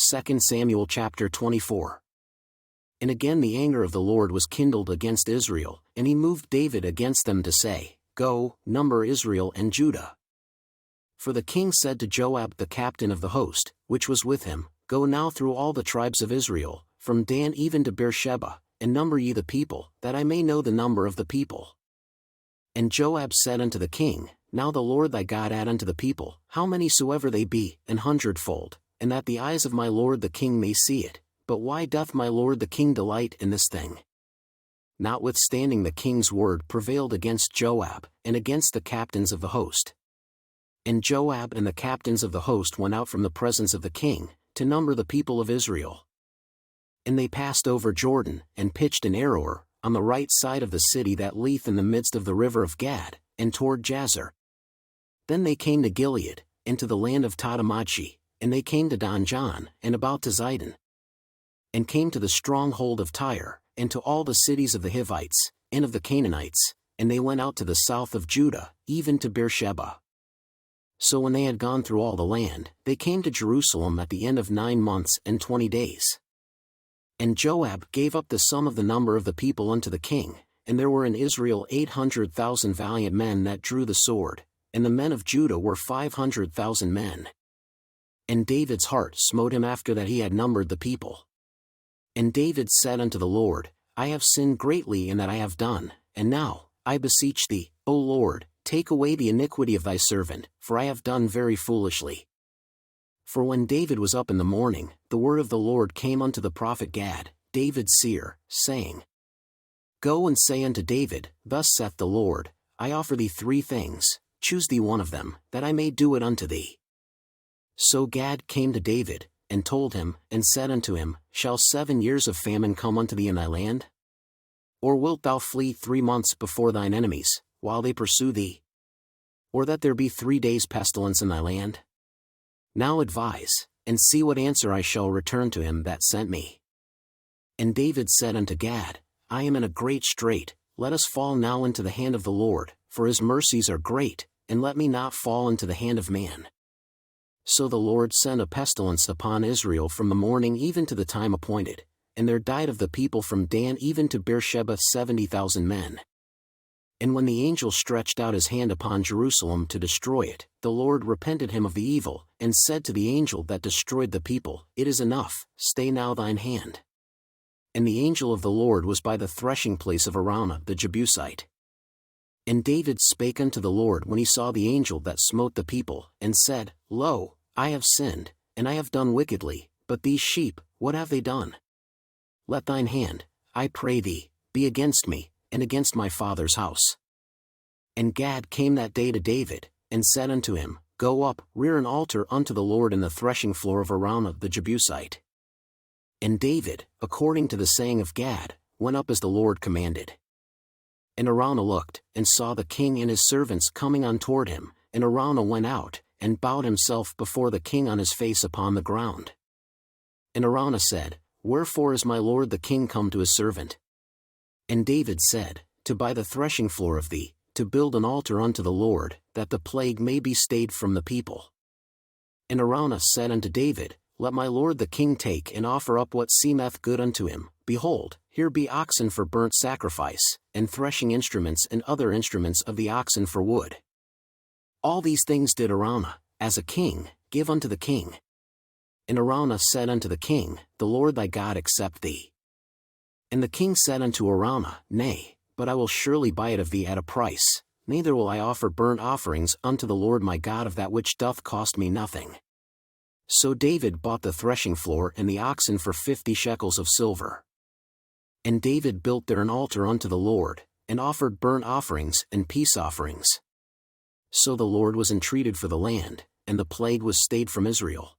2 Samuel chapter 24. And again the anger of the Lord was kindled against Israel, and he moved David against them to say, Go, number Israel and Judah. For the king said to Joab the captain of the host, which was with him, Go now through all the tribes of Israel, from Dan even to Beersheba, and number ye the people, that I may know the number of the people. And Joab said unto the king, Now the Lord thy God add unto the people, how many soever they be, 100-fold, and that the eyes of my lord the king may see it. But why doth my lord the king delight in this thing? Notwithstanding the king's word prevailed against Joab, and against the captains of the host. And Joab and the captains of the host went out from the presence of the king, to number the people of Israel. And they passed over Jordan, and pitched in Aroer, on the right side of the city that lieth in the midst of the river of Gad, and toward Jazer. Then they came to Gilead, and to the land of Tadamachi, and they came to Donjon, and about to Zidon. And came to the stronghold of Tyre, and to all the cities of the Hivites, and of the Canaanites, and they went out to the south of Judah, even to Beersheba. So when they had gone through all the land, they came to Jerusalem at the end of 9 months and 20 days. And Joab gave up the sum of the number of the people unto the king, and there were in Israel 800,000 valiant men that drew the sword, and the men of Judah were 500,000 men. And David's heart smote him after that he had numbered the people. And David said unto the Lord, I have sinned greatly in that I have done, and now, I beseech thee, O Lord, take away the iniquity of thy servant, for I have done very foolishly. For when David was up in the morning, the word of the Lord came unto the prophet Gad, David's seer, saying, Go and say unto David, Thus saith the Lord, I offer thee 3 things, choose thee one of them, that I may do it unto thee. So Gad came to David, and told him, and said unto him, Shall 7 years of famine come unto thee in thy land? Or wilt thou flee 3 months before thine enemies, while they pursue thee? Or that there be 3 days pestilence in thy land? Now advise, and see what answer I shall return to him that sent me. And David said unto Gad, I am in a great strait, let us fall now into the hand of the Lord, for his mercies are great, and let me not fall into the hand of man. So the Lord sent a pestilence upon Israel from the morning even to the time appointed, and there died of the people from Dan even to Beersheba 70,000 men. And when the angel stretched out his hand upon Jerusalem to destroy it, the Lord repented him of the evil, and said to the angel that destroyed the people, It is enough, stay now thine hand. And the angel of the Lord was by the threshing place of Araunah the Jebusite. And David spake unto the Lord when he saw the angel that smote the people, and said, Lo, I have sinned, and I have done wickedly, but these sheep, what have they done? Let thine hand, I pray thee, be against me, and against my father's house. And Gad came that day to David, and said unto him, Go up, rear an altar unto the Lord in the threshing floor of Araunah the Jebusite. And David, according to the saying of Gad, went up as the Lord commanded. And Araunah looked, and saw the king and his servants coming on toward him, and Araunah went out, and bowed himself before the king on his face upon the ground. And Araunah said, Wherefore is my lord the king come to his servant? And David said, To buy the threshing floor of thee, to build an altar unto the Lord, that the plague may be stayed from the people. And Araunah said unto David, Let my lord the king take and offer up what seemeth good unto him. Behold, here be oxen for burnt sacrifice, and threshing instruments and other instruments of the oxen for wood. All these things did Araunah, as a king, give unto the king. And Araunah said unto the king, The Lord thy God accept thee. And the king said unto Araunah, Nay, but I will surely buy it of thee at a price, neither will I offer burnt offerings unto the Lord my God of that which doth cost me nothing. So David bought the threshing floor and the oxen for 50 shekels of silver. And David built there an altar unto the Lord, and offered burnt offerings and peace offerings. So the Lord was entreated for the land, and the plague was stayed from Israel.